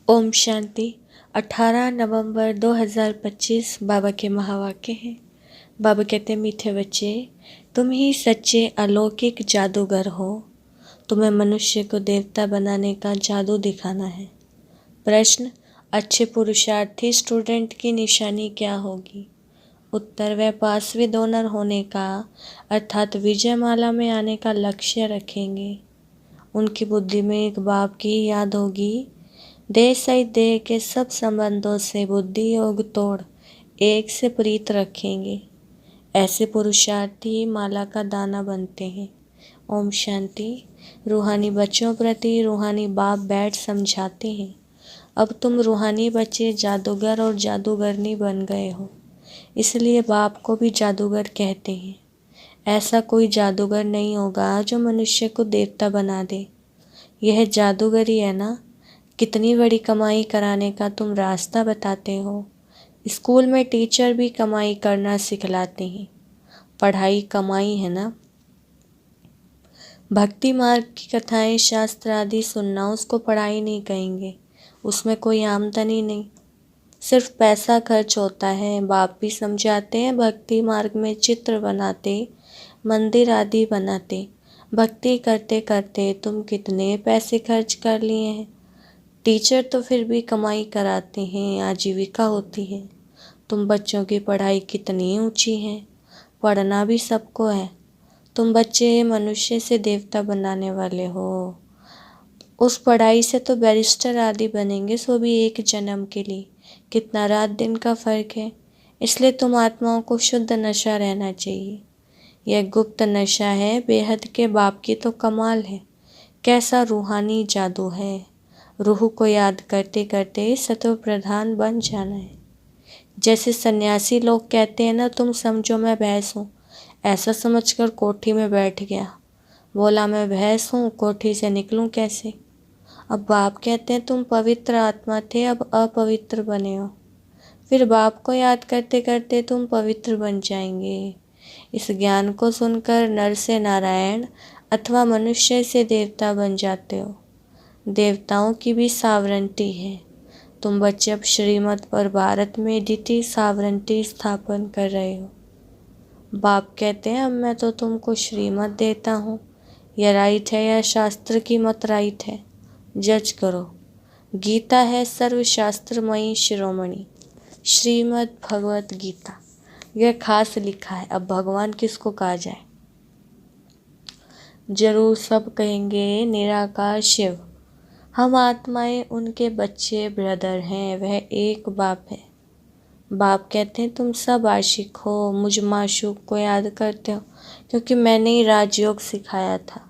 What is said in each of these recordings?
ओम शांति। 18 नवंबर 2025 बाबा के महावाक्य हैं। बाबा कहते हैं, मीठे बच्चे, तुम ही सच्चे अलौकिक जादूगर हो। तुम्हें मनुष्य को देवता बनाने का जादू दिखाना है। प्रश्न, अच्छे पुरुषार्थी स्टूडेंट की निशानी क्या होगी? उत्तर, वह पास विद ऑनर होने का अर्थात विजयमाला में आने का लक्ष्य रखेंगे। उनकी बुद्धि में एक बाप की याद होगी। देह सहित देह के सब संबंधों से बुद्धि योग तोड़ एक से प्रीत रखेंगे। ऐसे पुरुषार्थी माला का दाना बनते हैं। ओम शांति। रूहानी बच्चों प्रति रूहानी बाप बैठ समझाते हैं, अब तुम रूहानी बच्चे जादूगर और जादूगरनी बन गए हो, इसलिए बाप को भी जादूगर कहते हैं। ऐसा कोई जादूगर नहीं होगा जो मनुष्य को देवता बना दे। यह जादूगरी है ना। कितनी बड़ी कमाई कराने का तुम रास्ता बताते हो। स्कूल में टीचर भी कमाई करना सिखलाते हैं। पढ़ाई कमाई है ना। भक्ति मार्ग की कथाएं शास्त्र आदि सुनना उसको पढ़ाई नहीं कहेंगे। उसमें कोई आमदनी नहीं, सिर्फ पैसा खर्च होता है। बाप भी समझाते हैं, भक्ति मार्ग में चित्र बनाते, मंदिर आदि बनाते, भक्ति करते करते तुम कितने पैसे खर्च कर लिए हैं। टीचर तो फिर भी कमाई कराते हैं, आजीविका होती है। तुम बच्चों की पढ़ाई कितनी ऊंची है। पढ़ना भी सबको है। तुम बच्चे मनुष्य से देवता बनाने वाले हो। उस पढ़ाई से तो बैरिस्टर आदि बनेंगे, सो भी एक जन्म के लिए। कितना रात दिन का फर्क है। इसलिए तुम आत्माओं को शुद्ध नशा रहना चाहिए। यह गुप्त नशा है। बेहद के बाप की तो कमाल है। कैसा रूहानी जादू है। रूह को याद करते करते सत्व प्रधान बन जाना है। जैसे सन्यासी लोग कहते हैं ना, तुम समझो मैं भैंस हूँ, ऐसा समझकर कोठी में बैठ गया। बोला मैं भैंस हूँ, कोठी से निकलूँ कैसे। अब बाप कहते हैं तुम पवित्र आत्मा थे, अब अपवित्र बने हो। फिर बाप को याद करते करते तुम पवित्र बन जाएंगे। इस ज्ञान को सुनकर नर से नारायण अथवा मनुष्य से देवता बन जाते हो। देवताओं की भी सावरंटी है। तुम बच्चे अब श्रीमत पर भारत में डीटी सावरंटी स्थापन कर रहे हो। बाप कहते हैं, अब मैं तो तुमको श्रीमत देता हूँ। यह राइट है या शास्त्र की मत राइट है, जज करो। गीता है सर्वशास्त्रमयी शिरोमणि, श्रीमद् भगवत गीता। यह खास लिखा है। अब भगवान किसको कहा जाए। जरूर सब कहेंगे निराकार शिव। हम आत्माएं उनके बच्चे ब्रदर हैं, वह एक बाप है। बाप कहते हैं तुम सब आशिक हो, मुझ माशूक को याद करते हो, क्योंकि मैंने ही राजयोग सिखाया था,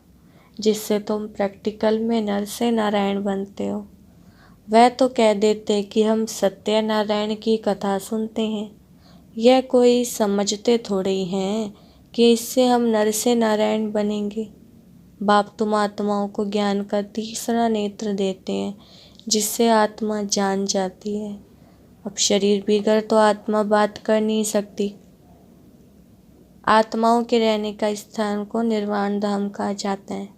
जिससे तुम प्रैक्टिकल में नर से नारायण बनते हो। वह तो कह देते कि हम सत्यनारायण की कथा सुनते हैं। यह कोई समझते थोड़े ही हैं कि इससे हम नर से नारायण बनेंगे। बाप तुम आत्माओं को ज्ञान का तीसरा नेत्र देते हैं, जिससे आत्मा जान जाती है। अब शरीर बिगड़ तो आत्मा बात कर नहीं सकती। आत्माओं के रहने का स्थान को निर्वाण धाम कहा जाता है।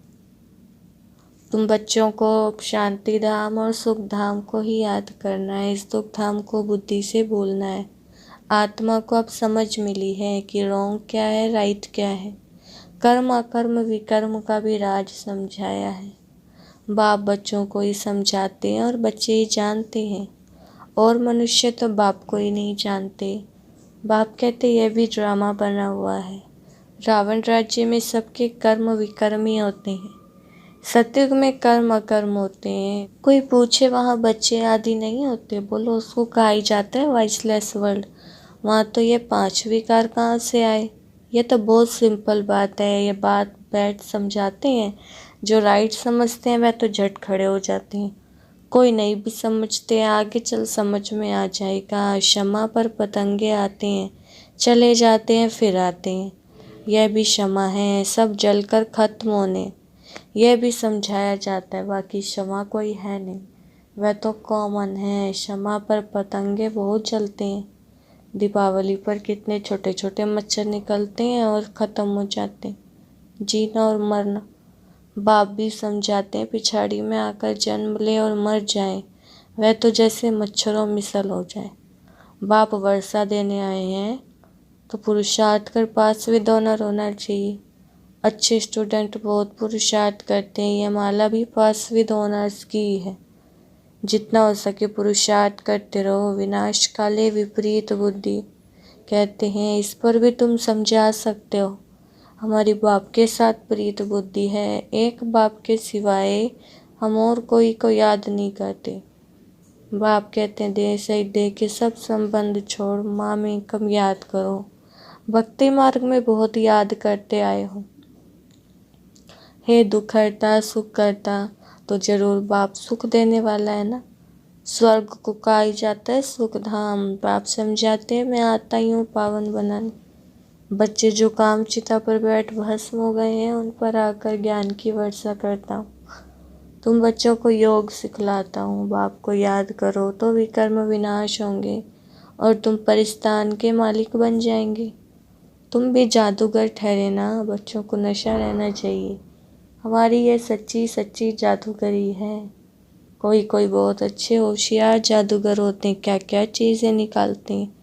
तुम बच्चों को शांति धाम और सुख धाम को ही याद करना है। इस दुख धाम को बुद्धि से बोलना है। आत्मा को अब समझ मिली है कि रॉन्ग क्या है, राइट क्या है। कर्म अकर्म विकर्म का भी राज समझाया है। बाप बच्चों को ही समझाते हैं और बच्चे ही जानते हैं, और मनुष्य तो बाप को ही नहीं जानते। बाप कहते यह भी ड्रामा बना हुआ है। रावण राज्य में सबके कर्म विकर्म ही होते हैं। सतयुग में कर्म अकर्म होते हैं। कोई पूछे वहाँ बच्चे आदि नहीं होते, बोलो उसको कहा ही जाता है वॉइसलेस वर्ल्ड। वहाँ तो ये 5 विकार कहाँ से आए। ये तो बहुत सिंपल बात है। ये बात बैठ समझाते हैं। जो राइट समझते हैं वह तो झट खड़े हो जाते हैं। कोई नहीं भी समझते हैं, आगे चल समझ में आ जाएगा। क्षमा पर पतंगे आते हैं, चले जाते हैं, फिर आते हैं। यह भी क्षमा है, सब जलकर खत्म होने। यह भी समझाया जाता है। बाकी क्षमा कोई है नहीं, वह तो कॉमन है। क्षमा पर पतंगे बहुत चलते हैं। दीपावली पर कितने छोटे छोटे मच्छर निकलते हैं और ख़त्म हो जाते हैं। जीना और मरना। बाप भी समझाते हैं, पिछाड़ी में आकर जन्म ले और मर जाए, वह तो जैसे मच्छरों मिसल हो जाए। बाप वर्षा देने आए हैं तो पुरुषार्थ कर पास विद ऑनर होना चाहिए। अच्छे स्टूडेंट बहुत पुरुषार्थ करते हैं, ये माला भी पास विद ऑनर्स की है। जितना हो सके पुरुषार्थ करते रहो। विनाश काले विपरीत बुद्धि कहते हैं, इस पर भी तुम समझा सकते हो। हमारी बाप के साथ प्रीत बुद्धि है, एक बाप के सिवाय हम और कोई को याद नहीं करते। बाप कहते हैं, देह सहित देह के सब संबंध छोड़ माँ में कम याद करो। भक्ति मार्ग में बहुत याद करते आए हो। हे दुख हरता सुख करता, तो जरूर बाप सुख देने वाला है ना। स्वर्ग को कहा जाता है सुख धाम। बाप समझाते हैं, मैं आता ही हूँ पावन बनाने। बच्चे जो काम चिता पर बैठ भस्म हो गए हैं, उन पर आकर ज्ञान की वर्षा करता हूँ। तुम बच्चों को योग सिखलाता हूँ। बाप को याद करो तो विकर्म विनाश होंगे और तुम परिस्तान के मालिक बन जाएंगे। तुम भी जादूगर ठहरे ना। बच्चों को नशा रहना चाहिए। हमारी ये सच्ची सच्ची जादूगरी है। कोई कोई बहुत अच्छे होशियार जादूगर होते हैं, क्या क्या चीज़ें निकालते हैं।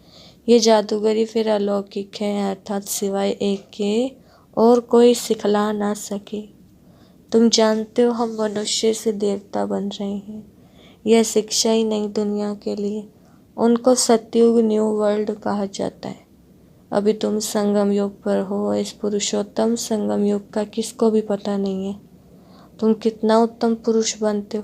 ये जादूगरी फिर अलौकिक है, अर्थात सिवाय एक के और कोई सिखला ना सके। तुम जानते हो हम मनुष्य से देवता बन रहे हैं। यह शिक्षा ही नहीं दुनिया के लिए। उनको सतयुग न्यू वर्ल्ड कहा जाता है। अभी तुम संगम युग पर हो। इस पुरुषोत्तम संगम युग का किसको भी पता नहीं है। तुम कितना उत्तम पुरुष बनते हो।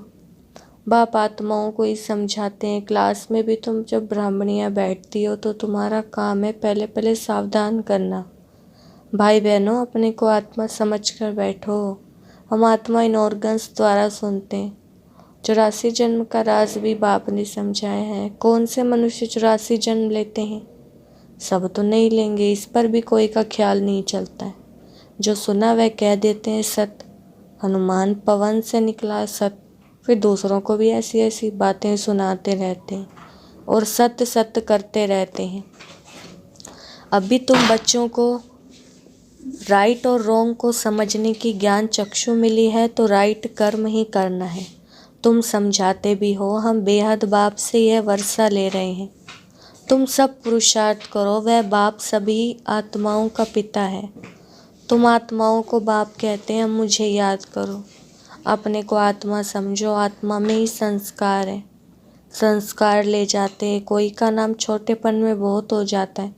बाप आत्माओं को ही समझाते हैं। क्लास में भी तुम जब ब्राह्मणियाँ बैठती हो तो तुम्हारा काम है पहले पहले सावधान करना। भाई बहनों, अपने को आत्मा समझ कर बैठो। हम आत्मा इन ऑर्गन्स द्वारा सुनते हैं। 84 जन्म का राज भी बाप ने समझाया है। कौन से मनुष्य 84 जन्म लेते हैं? सब तो नहीं लेंगे, इस पर भी कोई का ख्याल नहीं चलता है। जो सुना वह कह देते हैं सत्य। हनुमान पवन से निकला सत्य। फिर दूसरों को भी ऐसी ऐसी बातें सुनाते रहते हैं और सत्य सत्य करते रहते हैं। अभी तुम बच्चों को राइट और रॉन्ग को समझने की ज्ञान चक्षु मिली है, तो राइट कर्म ही करना है। तुम समझाते भी हो। हम बेहद बाप से यह वर्षा ले रहे हैं। तुम सब पुरुषार्थ करो। वह बाप सभी आत्माओं का पिता है। तुम आत्माओं को बाप कहते हैं। मुझे याद करो। अपने को आत्मा समझो। आत्मा में ही संस्कार है। संस्कार ले जाते हैं। कोई का नाम छोटेपन में बहुत हो जाता है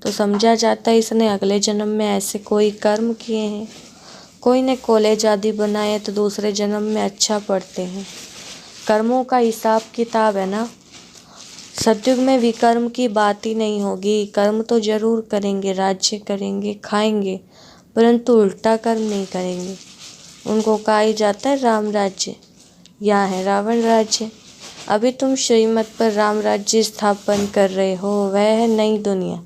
तो समझा जाता है इसने अगले जन्म में ऐसे कोई कर्म किए हैं। कोई ने कॉलेज आदि बनाए तो दूसरे जन्म में अच्छा पढ़ते हैं। कर्मों का हिसाब किताब है ना। सतयुग में विकर्म की बात ही नहीं होगी। कर्म तो जरूर करेंगे, राज्य करेंगे, खाएंगे, परंतु उल्टा कर्म नहीं करेंगे। उनको कहा ही जाता है राम राज्य। यहाँ है रावण राज्य। अभी तुम श्रीमत पर राम राज्य स्थापन कर रहे हो। वह है नई दुनिया।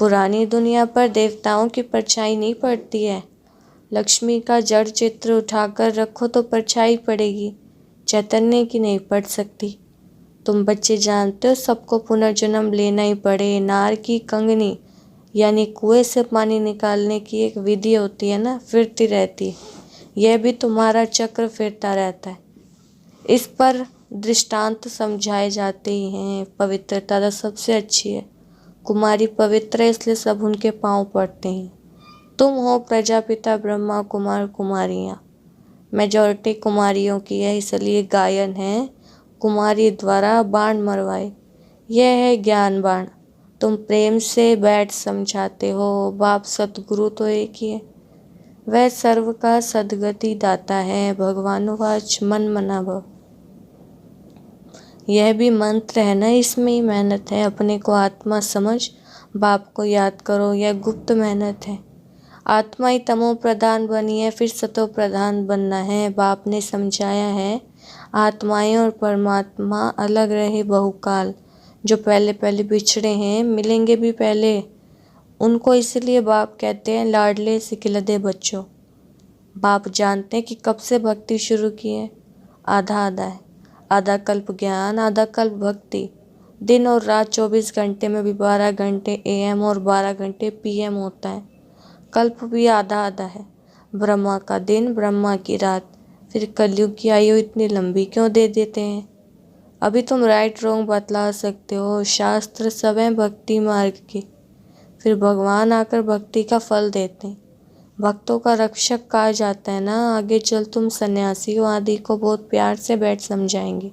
पुरानी दुनिया पर देवताओं की परछाई नहीं पड़ती है। लक्ष्मी का जड़ चित्र उठाकर रखो तो परछाई पड़ेगी, चैतन्य की नहीं पड़ सकती। तुम बच्चे जानते हो सबको पुनर्जन्म लेना ही पड़े। नार की कंगनी यानी कुएं से पानी निकालने की एक विधि होती है ना, फिरती रहती है। यह भी तुम्हारा चक्र फिरता रहता है। इस पर दृष्टांत समझाए जाते ही हैं। पवित्रता तो सबसे अच्छी है। कुमारी पवित्र है इसलिए सब उनके पांव पड़ते हैं। तुम हो प्रजापिता ब्रह्मा कुमार कुमारियाँ। मेजॉरिटी कुमारियों की है इसलिए गायन है कुमारी द्वारा बाण मरवाए। यह है ज्ञान बाण। तुम प्रेम से बैठ समझाते हो। बाप सतगुरु तो एक ही है। वह सर्व का सदगति दाता है। भगवानुवाच मन मना भव। यह भी मंत्र है ना, इसमें ही मेहनत है। अपने को आत्मा समझ, बाप को याद करो। यह गुप्त मेहनत है। आत्मा ही तमो प्रधान बनी है, फिर सतो प्रधान बनना है। बाप ने समझाया है आत्माएं और परमात्मा अलग रहे बहुकाल। जो पहले पहले बिछड़े हैं मिलेंगे भी पहले। उनको इसलिए बाप कहते हैं लाडले सिखिलदे बच्चों। बाप जानते हैं कि कब से भक्ति शुरू की है। आधा आधा है। आधा कल्प ज्ञान, आधा कल्प भक्ति। दिन और रात 24 घंटे में भी 12 घंटे AM और 12 घंटे PM होता है। कल्प भी आधा आधा है। ब्रह्मा का दिन, ब्रह्मा की रात। फिर कलयुग की आयु इतनी लंबी क्यों दे देते हैं? अभी तुम राइट रॉन्ग बतला सकते हो, शास्त्र सब हैं भक्ति मार्ग के, फिर भगवान आकर भक्ति का फल देते हैं। भक्तों का रक्षक कहा जाता है ना। आगे चल तुम सन्यासियों आदि को बहुत प्यार से बैठ समझाएंगे।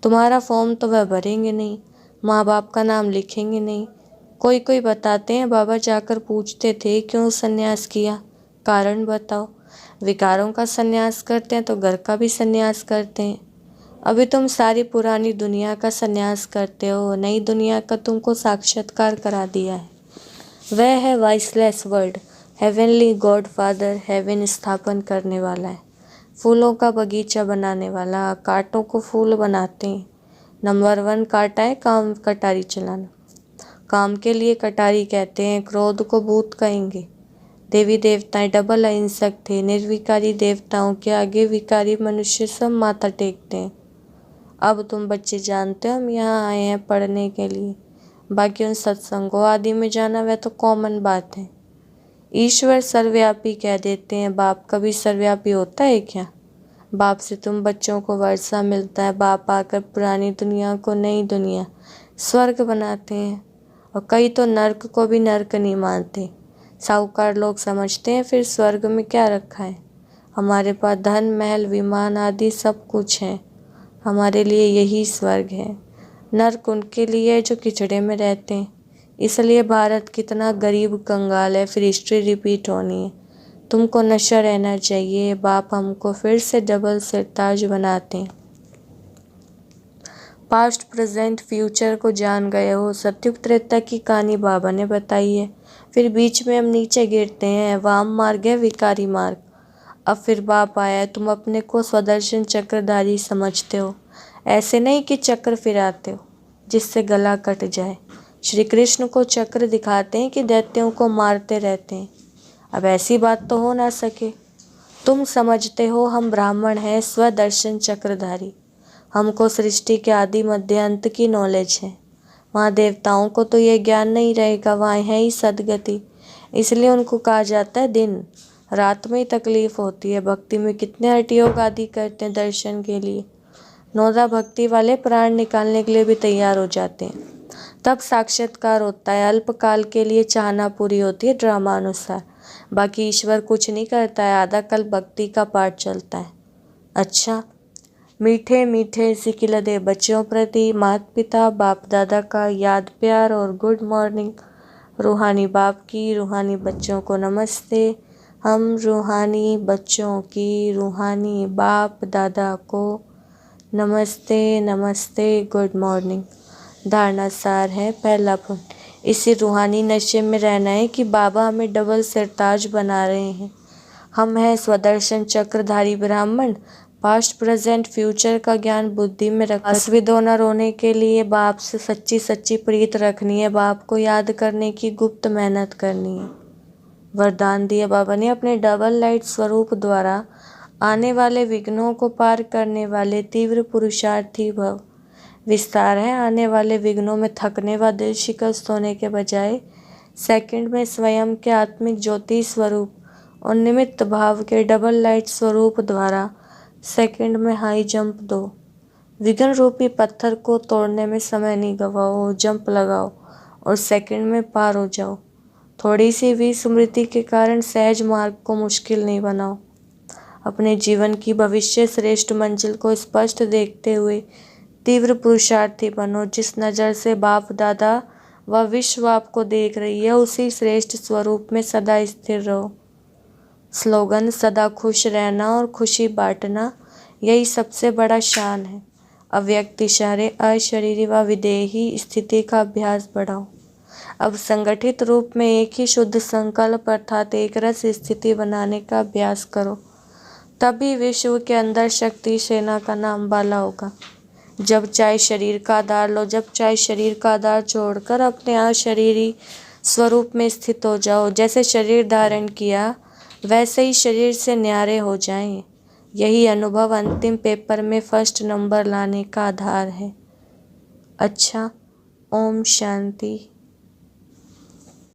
तुम्हारा फॉर्म तो वह भरेंगे नहीं, माँ बाप का नाम लिखेंगे नहीं। कोई कोई बताते हैं बाबा जाकर पूछते थे क्यों सन्यास किया, कारण बताओ। विकारों का सन्यास करते हैं तो घर का भी सन्यास करते हैं। अभी तुम सारी पुरानी दुनिया का सन्यास करते हो, नई दुनिया का तुमको साक्षात्कार करा दिया है। वह है viceless world. Heavenly god father heaven स्थापन करने वाला है, फूलों का बगीचा बनाने वाला। कांटों को फूल बनाते हैं। नंबर 1 कांटा है काम कटारी चलाना। काम के लिए कटारी कहते हैं, क्रोध को भूत कहेंगे। देवी देवताएं डबल अहिंसक थे। निर्विकारी देवताओं के आगे विकारी मनुष्य सब माथा टेकते हैं। अब तुम बच्चे जानते हो हम यहाँ आए हैं पढ़ने के लिए, बाकी उन सत्संगों आदि में जाना वह तो कॉमन बात है। ईश्वर सर्वव्यापी कह देते हैं, बाप कभी सर्वव्यापी होता है क्या? बाप से तुम बच्चों को वर्षा मिलता है। बाप आकर पुरानी दुनिया को नई दुनिया स्वर्ग बनाते हैं, और कई तो नर्क को भी नर्क नहीं मानते। साहूकार लोग समझते हैं फिर स्वर्ग में क्या रखा है। हमारे पास धन महल विमान आदि सब कुछ है, हमारे लिए यही स्वर्ग है। नर्क उनके लिए जो किचड़े में रहते हैं। इसलिए भारत कितना गरीब कंगाल है, फिर हिस्ट्री रिपीट होनी है। तुमको नशा रहना चाहिए। बाप हमको फिर से डबल सिरताज बनाते हैं। पास्ट प्रेजेंट फ्यूचर को जान गए हो। सतयुग त्रेता की कहानी बाबा ने बताई है। फिर बीच में हम नीचे गिरते हैं, वाम मार्ग है विकारी मार्ग। अब फिर बाप आया है, तुम अपने को स्वदर्शन चक्रधारी समझते हो। ऐसे नहीं कि चक्र फिराते हो जिससे गला कट जाए। श्री कृष्ण को चक्र दिखाते हैं कि दैत्यों को मारते रहते हैं। अब ऐसी बात तो हो ना सके। तुम समझते हो हम ब्राह्मण हैं स्वदर्शन चक्रधारी। हमको सृष्टि के आदि मध्य अंत की नॉलेज है। वहाँ देवताओं को तो ये ज्ञान नहीं रहेगा, वहाँ है ही सदगति। इसलिए उनको कहा जाता है दिन रात में ही तकलीफ होती है। भक्ति में कितने हठयोग आदि करते हैं दर्शन के लिए। नौदा भक्ति वाले प्राण निकालने के लिए भी तैयार हो जाते हैं। तब साक्षात्कार होता है। अल्पकाल के लिए चाहना पूरी होती है ड्रामा अनुसार। बाकी ईश्वर कुछ नहीं करता है, आधा कल भक्ति का पाठ चलता है। अच्छा, मीठे मीठे सिकिलदे बच्चों प्रति माता पिता बाप दादा का याद प्यार और गुड मॉर्निंग। रूहानी बाप की रूहानी बच्चों को नमस्ते। हम रूहानी बच्चों की रूहानी बाप दादा को नमस्ते नमस्ते गुड मॉर्निंग। धारणा सार है। पहला पॉइंट, इसी रूहानी नशे में रहना है कि बाबा हमें डबल सिरताज बना रहे हैं। हम हैं स्वदर्शन चक्रधारी ब्राह्मण। पास्ट प्रेजेंट फ्यूचर का ज्ञान बुद्धि में रख अस्विद होना रोने के लिए बाप से सच्ची सच्ची प्रीत रखनी है। बाप को याद करने की गुप्त मेहनत करनी है। वरदान दिए बाबा ने अपने डबल लाइट स्वरूप द्वारा, आने वाले विघ्नों को पार करने वाले तीव्र पुरुषार्थी भव। विस्तार है, आने वाले विघ्नों में थकने व दिल शिकस्त होने के बजाय सेकंड में स्वयं के आत्मिक ज्योति स्वरूप और निमित्त भाव के डबल लाइट स्वरूप द्वारा सेकंड में हाई जंप दो। विघ्न रूपी पत्थर को तोड़ने में समय नहीं गवाओ, जंप लगाओ और सेकंड में पार हो जाओ। थोड़ी सी विस्मृति के कारण सहज मार्ग को मुश्किल नहीं बनाओ। अपने जीवन की भविष्य श्रेष्ठ मंजिल को स्पष्ट देखते हुए तीव्र पुरुषार्थी बनो। जिस नज़र से बाप दादा व विश्व आपको देख रही है, उसी श्रेष्ठ स्वरूप में सदा स्थिर रहो। स्लोगन सदा खुश रहना और खुशी बांटना, यही सबसे बड़ा शान है। अव्यक्त इशारे अशरीरी व विदेही स्थिति का अभ्यास बढ़ाओ। अब संगठित रूप में एक ही शुद्ध संकल्प अर्थात एक रस स्थिति बनाने का अभ्यास करो। तभी विश्व के अंदर शक्ति सेना का नाम बाला होगा। जब चाहे शरीर का आधार लो, जब चाहे शरीर का आधार छोड़कर अपने अशरीरी स्वरूप में स्थित हो जाओ। जैसे शरीर धारण किया वैसे ही शरीर से न्यारे हो जाएं। यही अनुभव अंतिम पेपर में फर्स्ट नंबर लाने का आधार है। अच्छा, ओम शांति।